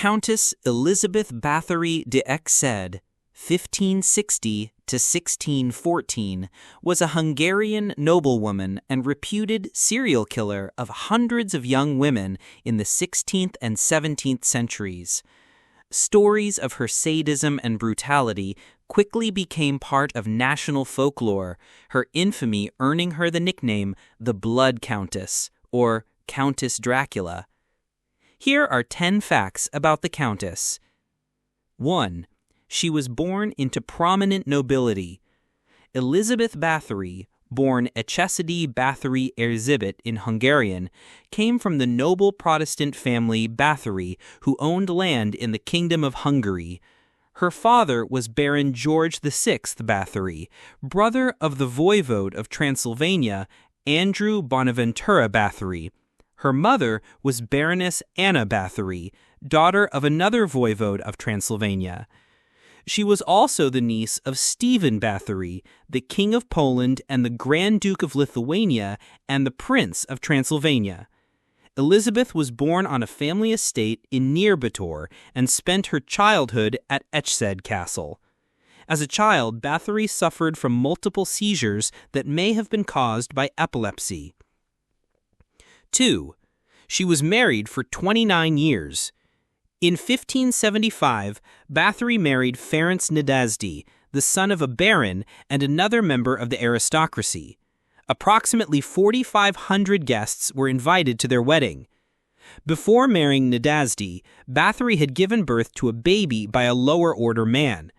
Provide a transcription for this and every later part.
Countess Elizabeth Báthory de Ecsed, 1560 to 1614, was a Hungarian noblewoman and reputed serial killer of hundreds of young women in the 16th and 17th centuries. Stories of her sadism and brutality quickly became part of national folklore, her infamy earning her the nickname the Blood Countess, or Countess Dracula. Here are 10 facts about the Countess. 1. She was born into prominent nobility. Elizabeth Báthory, born Ecsed Báthory Erzsébet in Hungarian, came from the noble Protestant family Báthory, who owned land in the Kingdom of Hungary. Her father was Baron George VI Báthory, brother of the voivode of Transylvania, Andrew Bonaventura Báthory. Her mother was Baroness Anna Báthory, daughter of another voivode of Transylvania. She was also the niece of Stephen Báthory, the King of Poland and the Grand Duke of Lithuania and the Prince of Transylvania. Elizabeth was born on a family estate in near Báthory and spent her childhood at Ecsed Castle. As a child, Báthory suffered from multiple seizures that may have been caused by epilepsy. 2. She was married for 29 years. In 1575, Báthory married Ferenc Nadasdy, the son of a baron and another member of the aristocracy. Approximately 4,500 guests were invited to their wedding. Before marrying Nadasdy, Báthory had given birth to a baby by a lower-order man.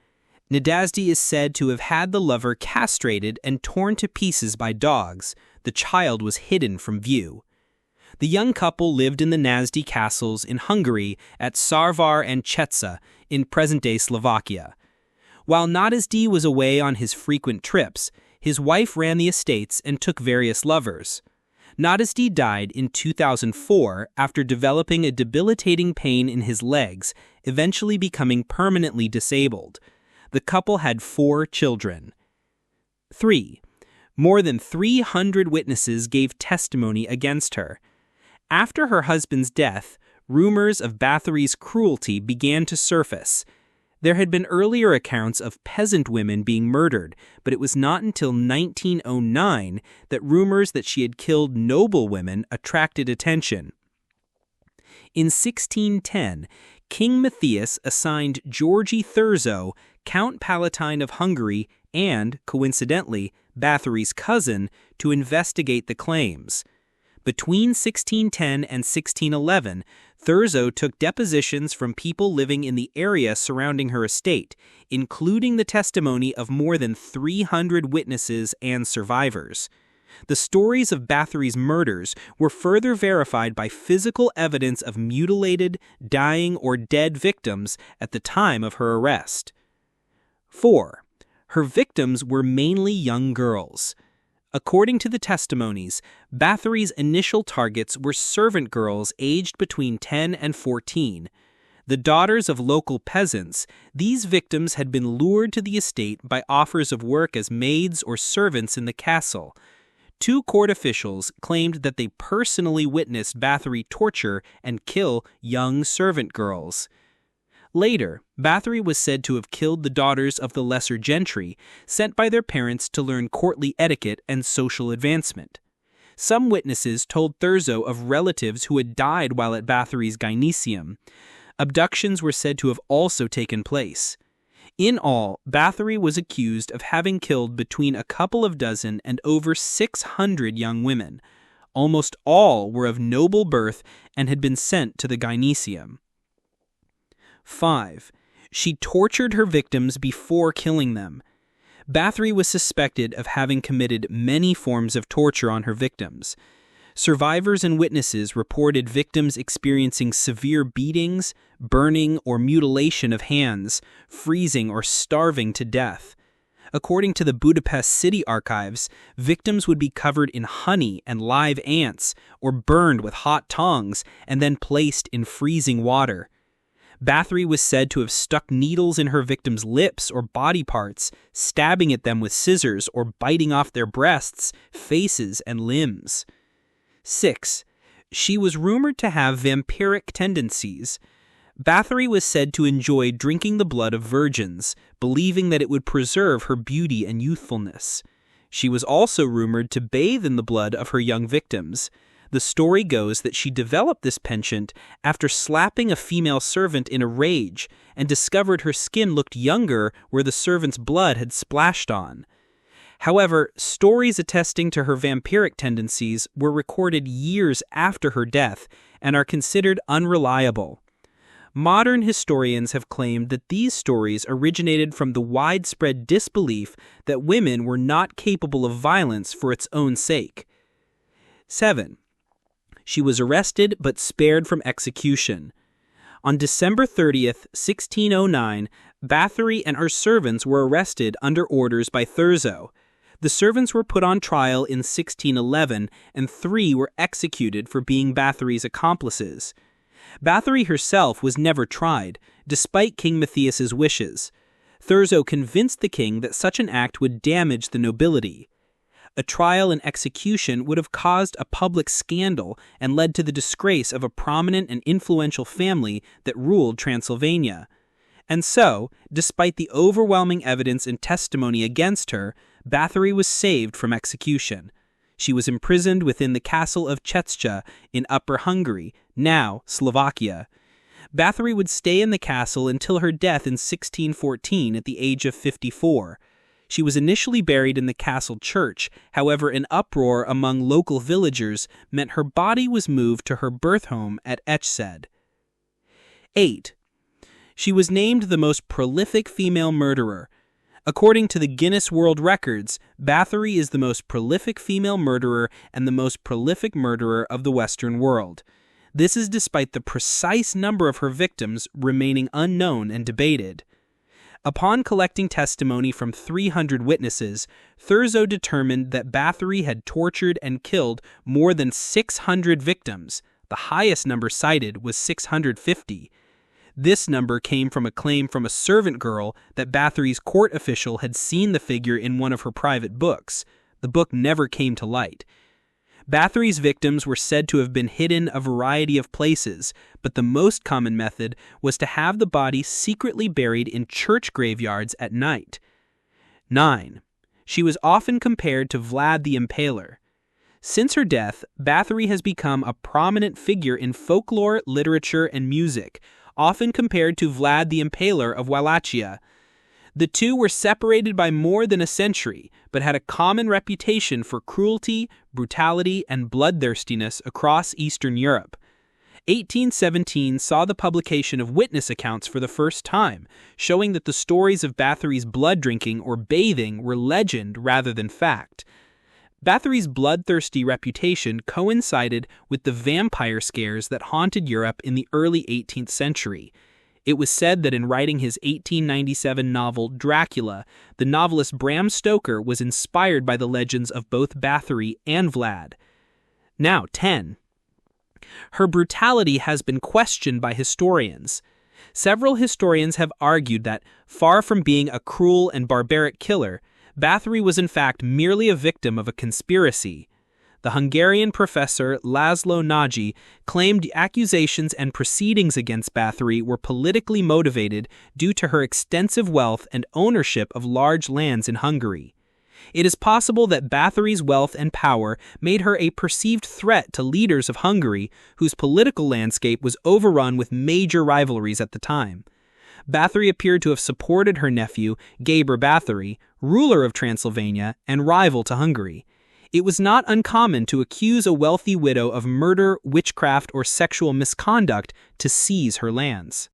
Nadasdy is said to have had the lover castrated and torn to pieces by dogs. The child was hidden from view. The young couple lived in the Nasdy castles in Hungary at Sarvar and Czecha in present-day Slovakia. While Nadasdy was away on his frequent trips, his wife ran the estates and took various lovers. Nadasdy died in 2004 after developing a debilitating pain in his legs, eventually becoming permanently disabled. The couple had 4 children. 3. More than 300 witnesses gave testimony against her. After her husband's death, rumors of Báthory's cruelty began to surface. There had been earlier accounts of peasant women being murdered, but it was not until 1909 that rumors that she had killed noblewomen attracted attention. In 1610, King Matthias assigned Georgy Thurzo, Count Palatine of Hungary and, coincidentally, Báthory's cousin, to investigate the claims. Between 1610 and 1611, Thurzo took depositions from people living in the area surrounding her estate, including the testimony of more than 300 witnesses and survivors. The stories of Báthory's murders were further verified by physical evidence of mutilated, dying, or dead victims at the time of her arrest. 4. Her victims were mainly young girls. According to the testimonies, Báthory's initial targets were servant girls aged between 10 and 14. The daughters of local peasants, these victims had been lured to the estate by offers of work as maids or servants in the castle. 2 court officials claimed that they personally witnessed Báthory torture and kill young servant girls. Later, Báthory was said to have killed the daughters of the lesser gentry, sent by their parents to learn courtly etiquette and social advancement. Some witnesses told Thurzo of relatives who had died while at Báthory's gynecium. Abductions were said to have also taken place. In all, Báthory was accused of having killed between a couple of dozen and over 600 young women. Almost all were of noble birth and had been sent to the gynecium. 5. She tortured her victims before killing them. Báthory was suspected of having committed many forms of torture on her victims. Survivors and witnesses reported victims experiencing severe beatings, burning, or mutilation of hands, freezing or starving to death. According to the Budapest City Archives, victims would be covered in honey and live ants, or burned with hot tongs, and then placed in freezing water. Báthory was said to have stuck needles in her victims' lips or body parts, stabbing at them with scissors or biting off their breasts, faces, and limbs. 6. She was rumored to have vampiric tendencies. Báthory was said to enjoy drinking the blood of virgins, believing that it would preserve her beauty and youthfulness. She was also rumored to bathe in the blood of her young victims. The story goes that she developed this penchant after slapping a female servant in a rage and discovered her skin looked younger where the servant's blood had splashed on. However, stories attesting to her vampiric tendencies were recorded years after her death and are considered unreliable. Modern historians have claimed that these stories originated from the widespread disbelief that women were not capable of violence for its own sake. 7. She was arrested but spared from execution. On December 30th, 1609, Báthory and her servants were arrested under orders by Thurzo. The servants were put on trial in 1611, and 3 were executed for being Báthory's accomplices. Báthory herself was never tried, despite King Matthias's wishes. Thurzo convinced the king that such an act would damage the nobility. A trial and execution would have caused a public scandal and led to the disgrace of a prominent and influential family that ruled Transylvania. And so, despite the overwhelming evidence and testimony against her, Báthory was saved from execution. She was imprisoned within the castle of Ecsed in Upper Hungary, now Slovakia. Báthory would stay in the castle until her death in 1614 at the age of 54. She was initially buried in the castle church, however an uproar among local villagers meant her body was moved to her birth home at Ecsed. 8. She was named the most prolific female murderer. According to the Guinness World Records, Báthory is the most prolific female murderer and the most prolific murderer of the Western world. This is despite the precise number of her victims remaining unknown and debated. Upon collecting testimony from 300 witnesses, Thurzo determined that Báthory had tortured and killed more than 600 victims. The highest number cited was 650. This number came from a claim from a servant girl that Báthory's court official had seen the figure in one of her private books. The book never came to light. Báthory's victims were said to have been hidden a variety of places, but the most common method was to have the body secretly buried in church graveyards at night. 9. She was often compared to Vlad the Impaler. Since her death, Báthory has become a prominent figure in folklore, literature, and music, often compared to Vlad the Impaler of Wallachia. The two were separated by more than a century, but had a common reputation for cruelty, brutality, and bloodthirstiness across Eastern Europe. 1817 saw the publication of witness accounts for the first time, showing that the stories of Báthory's blood drinking or bathing were legend rather than fact. Báthory's bloodthirsty reputation coincided with the vampire scares that haunted Europe in the early 18th century. It was said that in writing his 1897 novel Dracula, the novelist Bram Stoker was inspired by the legends of both Báthory and Vlad. Now, 10. Her brutality has been questioned by historians. Several historians have argued that, far from being a cruel and barbaric killer, Báthory was in fact merely a victim of a conspiracy. The Hungarian professor Laszlo Nagy claimed accusations and proceedings against Báthory were politically motivated due to her extensive wealth and ownership of large lands in Hungary. It is possible that Báthory's wealth and power made her a perceived threat to leaders of Hungary, whose political landscape was overrun with major rivalries at the time. Báthory appeared to have supported her nephew, Gábor Báthory, ruler of Transylvania and rival to Hungary. It was not uncommon to accuse a wealthy widow of murder, witchcraft, or sexual misconduct to seize her lands.